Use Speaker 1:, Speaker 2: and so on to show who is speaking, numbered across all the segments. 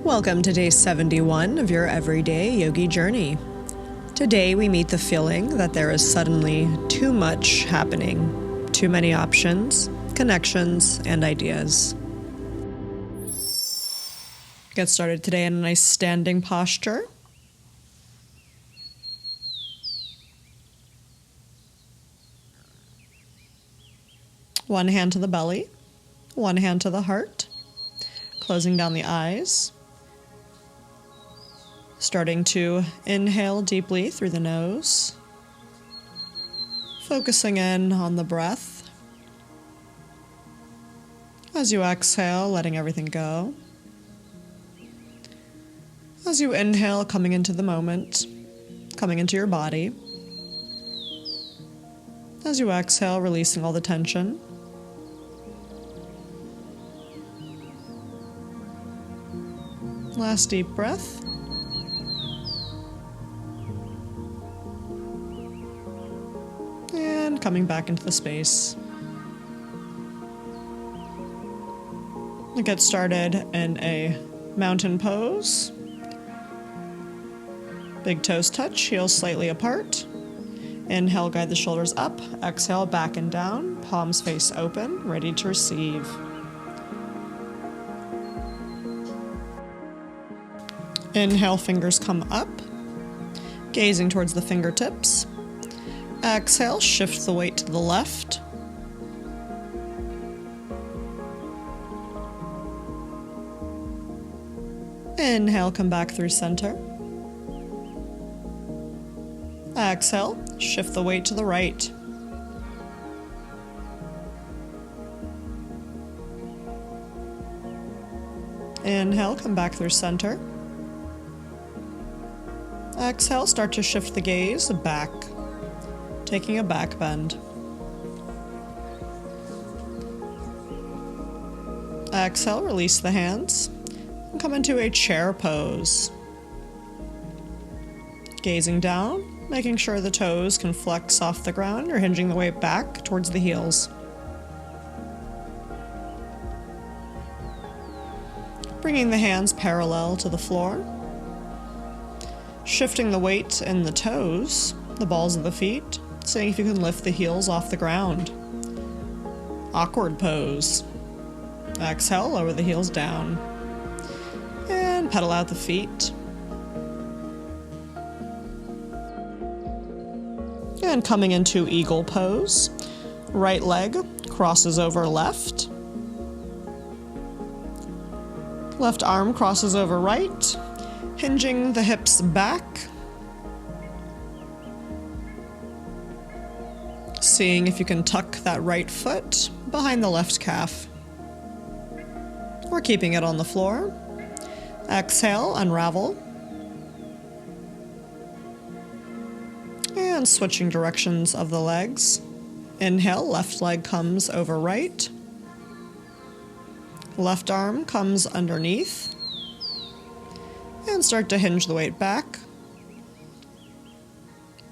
Speaker 1: Welcome to day 71 of your Everyday Yogi Journey. Today we meet the feeling that there is suddenly too much happening, too many options, connections, and ideas. Get started today in a nice standing posture. One hand to the belly, one hand to the heart, closing down the eyes. Starting to inhale deeply through the nose, focusing in on the breath. As you exhale, letting everything go. As you inhale, coming into the moment, coming into your body. As you exhale, releasing all the tension. Last deep breath. And coming back into the space. We'll get started in a mountain pose. Big toes touch, heels slightly apart. Inhale, guide the shoulders up. Exhale, back and down. Palms face open, ready to receive. Inhale, fingers come up, gazing towards the fingertips. Exhale, shift the weight to the left. Inhale, come back through center. Exhale, shift the weight to the right. Inhale, come back through center. Exhale, start to shift the gaze back, taking a back bend. Exhale, release the hands, and come into a chair pose. Gazing down, making sure the toes can flex off the ground. You're hinging the weight back towards the heels. Bringing the hands parallel to the floor. Shifting the weight in the toes, the balls of the feet, seeing if you can lift the heels off the ground. Awkward pose. Exhale, lower the heels down. And pedal out the feet. And coming into eagle pose. Right leg crosses over left. Left arm crosses over right. Hinging the hips back. Seeing if you can tuck that right foot behind the left calf. Or keeping it on the floor. Exhale, unravel. And switching directions of the legs. Inhale, left leg comes over right. Left arm comes underneath. And start to hinge the weight back.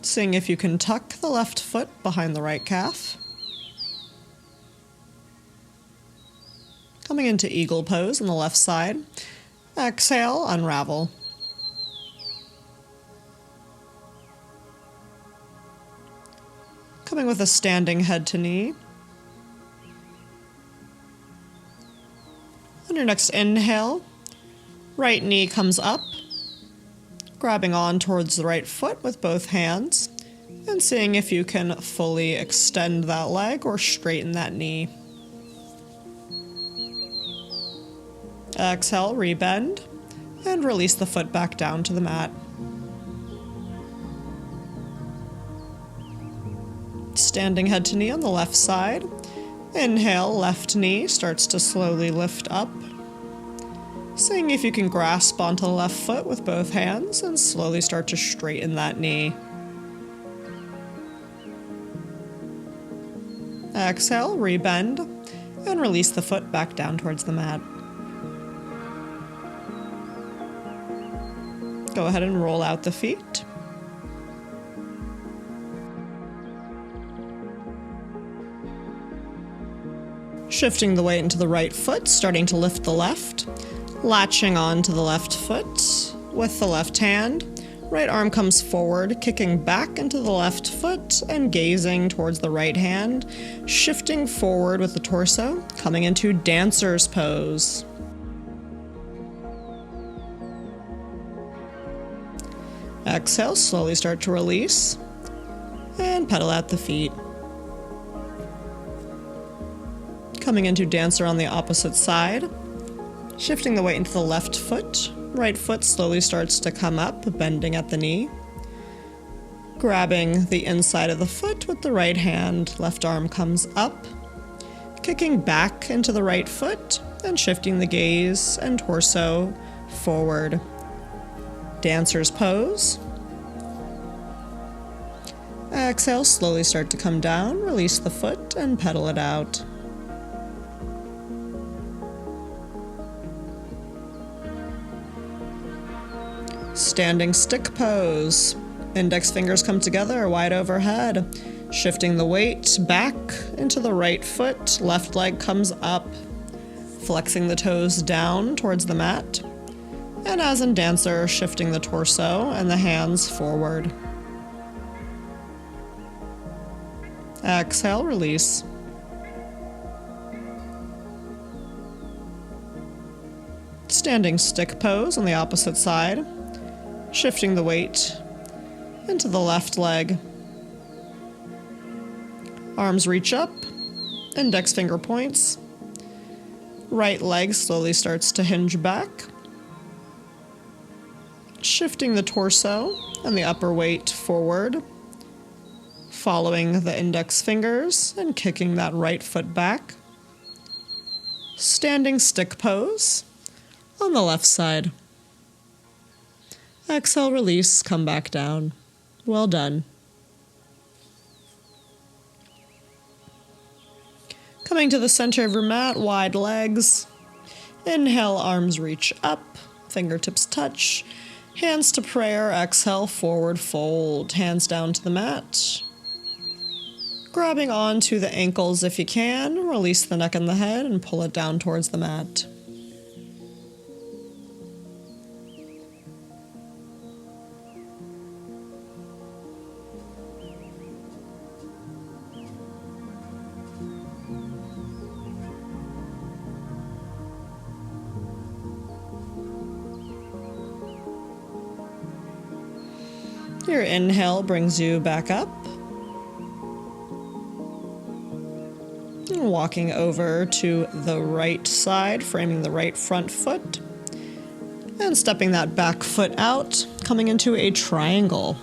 Speaker 1: Seeing if you can tuck the left foot behind the right calf. Coming into eagle pose on the left side. Exhale, unravel. Coming with a standing head to knee. On your next inhale, right knee comes up, grabbing on towards the right foot with both hands, and seeing if you can fully extend that leg or straighten that knee. Exhale, rebend, and release the foot back down to the mat. Standing head to knee on the left side. Inhale, left knee starts to slowly lift up. Seeing if you can grasp onto the left foot with both hands and slowly start to straighten that knee. Exhale, rebend, and release the foot back down towards the mat. Go ahead and roll out the feet. Shifting the weight into the right foot, starting to lift the left. Latching on to the left foot with the left hand. Right arm comes forward, kicking back into the left foot and gazing towards the right hand, shifting forward with the torso, coming into dancer's pose. Exhale, slowly start to release, and pedal out the feet. Coming into dancer on the opposite side, shifting the weight into the left foot. Right foot slowly starts to come up, bending at the knee. Grabbing the inside of the foot with the right hand, left arm comes up, kicking back into the right foot and shifting the gaze and torso forward. Dancer's pose. Exhale, slowly start to come down, release the foot and pedal it out. Standing stick pose. Index fingers come together, wide overhead. Shifting the weight back into the right foot, left leg comes up. Flexing the toes down towards the mat. And as in dancer, shifting the torso and the hands forward. Exhale, release. Standing stick pose on the opposite side. Shifting the weight into the left leg. Arms reach up, index finger points. Right leg slowly starts to hinge back. Shifting the torso and the upper weight forward. Following the index fingers and kicking that right foot back. Standing stick pose on the left side. Exhale, release, come back down. Well done. Coming to the center of your mat, wide legs. Inhale, arms reach up, fingertips touch. Hands to prayer, exhale, forward fold. Hands down to the mat. Grabbing onto the ankles if you can. Release the neck and the head and pull it down towards the mat. Your inhale brings you back up. Walking over to the right side, framing the right front foot. And stepping that back foot out, coming into a triangle.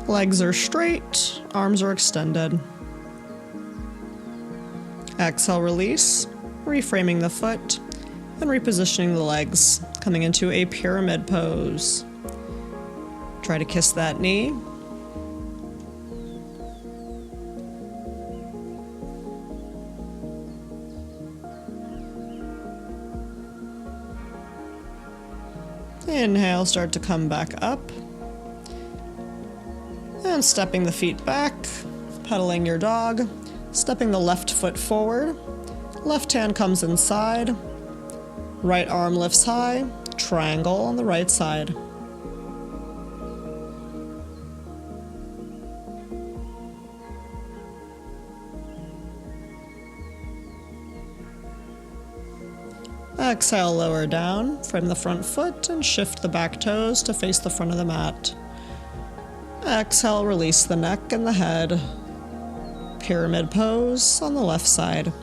Speaker 1: Legs are straight, arms are extended. Exhale, release, reframing the foot and repositioning the legs, coming into a pyramid pose. Try to kiss that knee. Inhale, start to come back up. And stepping the feet back, pedaling your dog, stepping the left foot forward. Left hand comes inside. Right arm lifts high, triangle on the right side. Exhale, lower down, frame the front foot and shift the back toes to face the front of the mat. Exhale, release the neck and the head. Pyramid pose on the left side.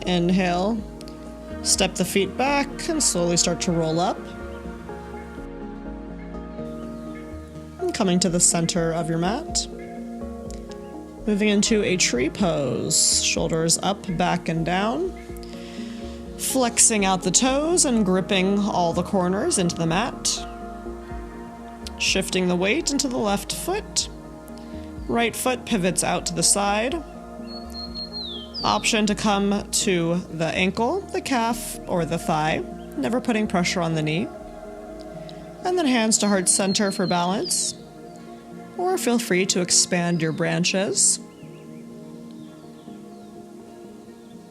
Speaker 1: Inhale, step the feet back and slowly start to roll up. And coming to the center of your mat. Moving into a tree pose, shoulders up, back, and down. Flexing out the toes and gripping all the corners into the mat. Shifting the weight into the left foot. Right foot pivots out to the side. Option to come to the ankle, the calf, or the thigh, never putting pressure on the knee. And then hands to heart center for balance. Or feel free to expand your branches.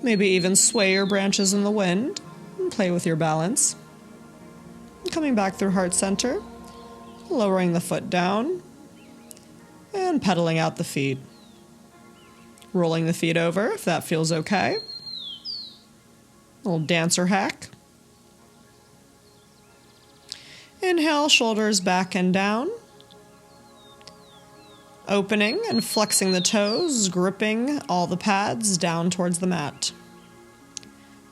Speaker 1: Maybe even sway your branches in the wind and play with your balance. Coming back through heart center, lowering the foot down, and pedaling out the feet. Rolling the feet over if that feels okay. Little dancer hack. Inhale, shoulders back and down. Opening and flexing the toes, gripping all the pads down towards the mat.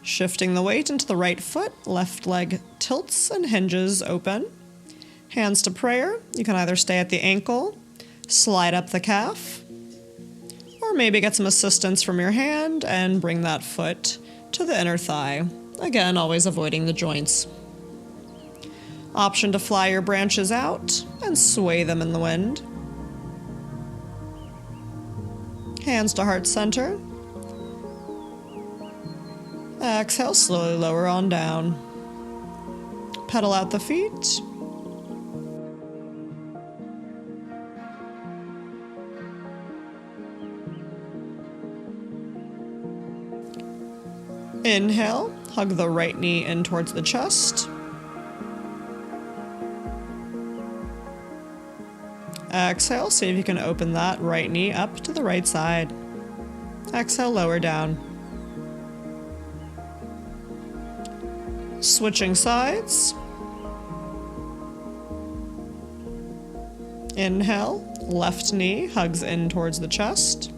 Speaker 1: Shifting the weight into the right foot, left leg tilts and hinges open. Hands to prayer. You can either stay at the ankle, slide up the calf, or maybe get some assistance from your hand and bring that foot to the inner thigh. Again, always avoiding the joints. Option to fly your branches out and sway them in the wind. Hands to heart center. Exhale, slowly lower on down. Pedal out the feet. Inhale, hug the right knee in towards the chest. Exhale, see if you can open that right knee up to the right side. Exhale, lower down. Switching sides. Inhale, left knee hugs in towards the chest.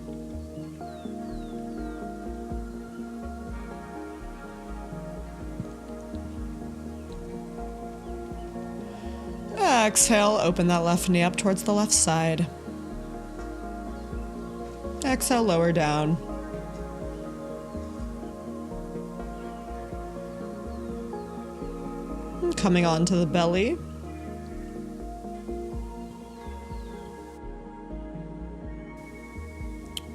Speaker 1: Exhale, open that left knee up towards the left side. Exhale, lower down. And coming onto the belly.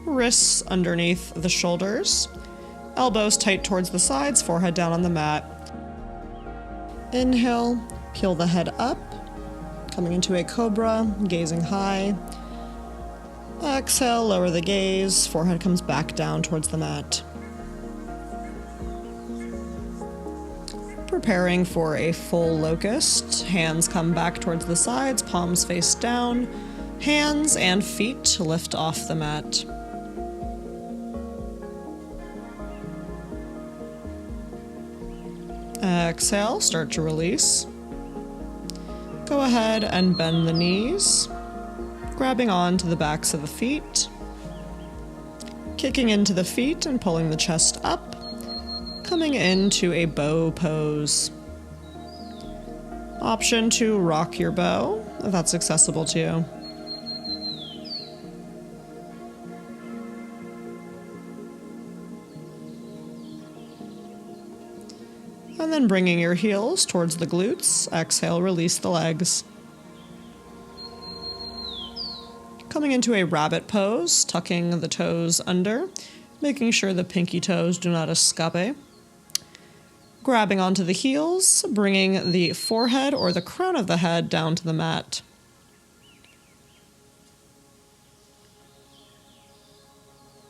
Speaker 1: Wrists underneath the shoulders. Elbows tight towards the sides, forehead down on the mat. Inhale, peel the head up. Coming into a cobra, gazing high. Exhale, lower the gaze, forehead comes back down towards the mat. Preparing for a full locust, hands come back towards the sides, palms face down, hands and feet lift off the mat. Exhale, start to release. Go ahead and bend the knees, grabbing on to the backs of the feet, kicking into the feet and pulling the chest up, coming into a bow pose. Option to rock your bow, if that's accessible to you. And then bringing your heels towards the glutes, exhale, release the legs. Coming into a rabbit pose, tucking the toes under, making sure the pinky toes do not escape. Grabbing onto the heels, bringing the forehead or the crown of the head down to the mat.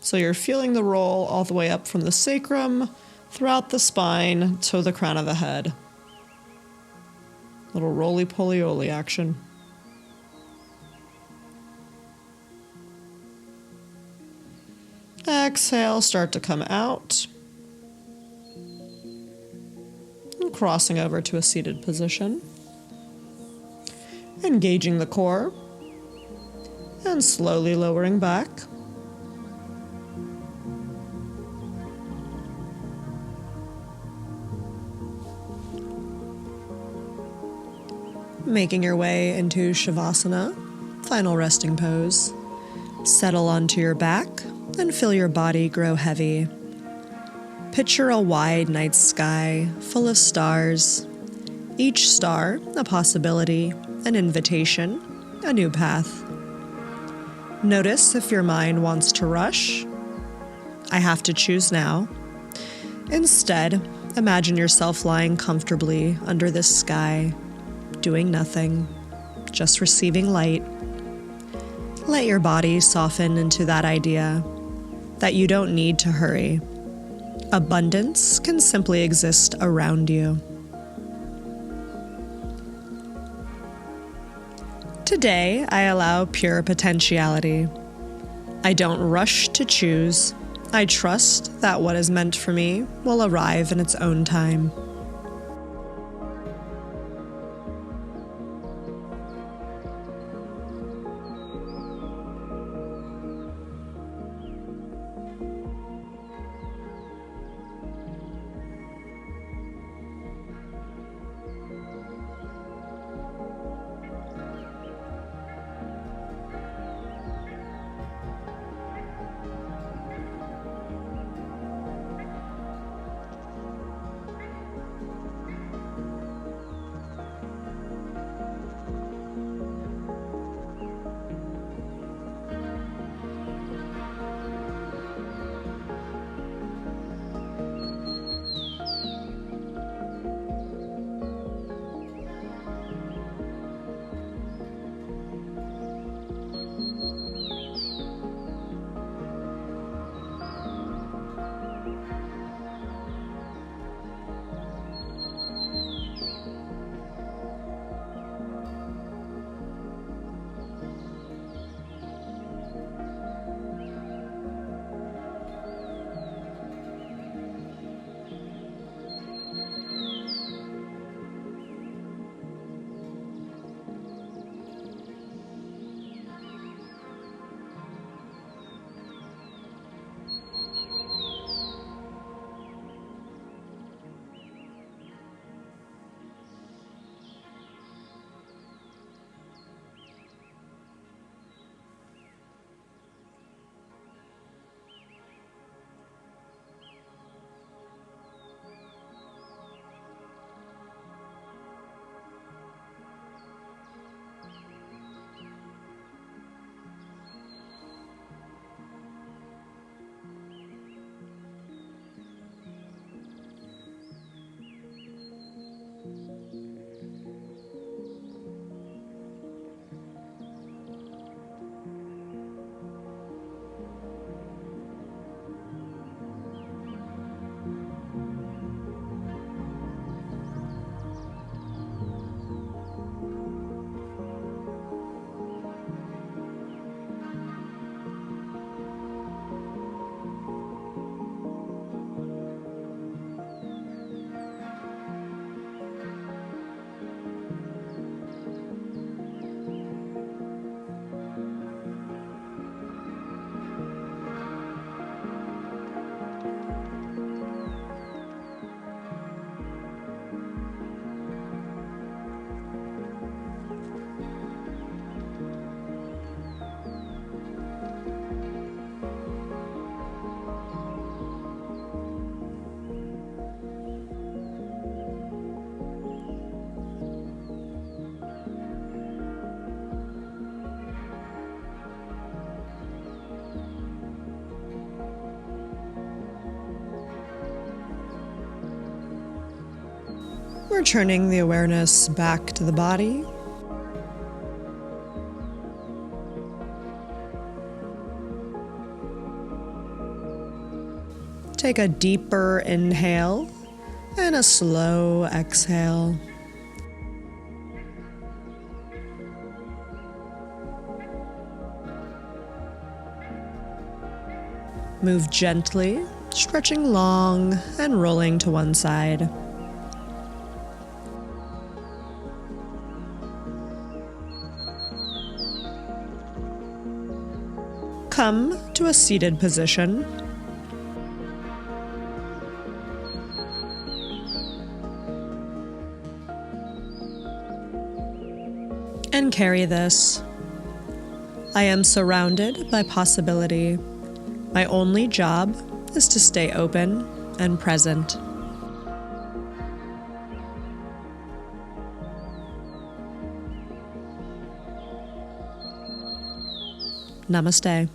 Speaker 1: So you're feeling the roll all the way up from the sacrum, throughout the spine to the crown of the head. Little roly-poly-oly action. Exhale, start to come out. And crossing over to a seated position. Engaging the core. And slowly lowering back. Making your way into Shavasana, final resting pose. Settle onto your back and feel your body grow heavy. Picture a wide night sky full of stars. Each star a possibility, an invitation, a new path. Notice if your mind wants to rush. I have to choose now. Instead, imagine yourself lying comfortably under this sky, doing nothing, just receiving light. Let your body soften into that idea that you don't need to hurry. Abundance can simply exist around you. Today, I allow pure potentiality. I don't rush to choose. I trust that what is meant for me will arrive in its own time. Returning the awareness back to the body. Take a deeper inhale and a slow exhale. Move gently, stretching long and rolling to one side. Come to a seated position. And carry this. I am surrounded by possibility. My only job is to stay open and present. Namaste.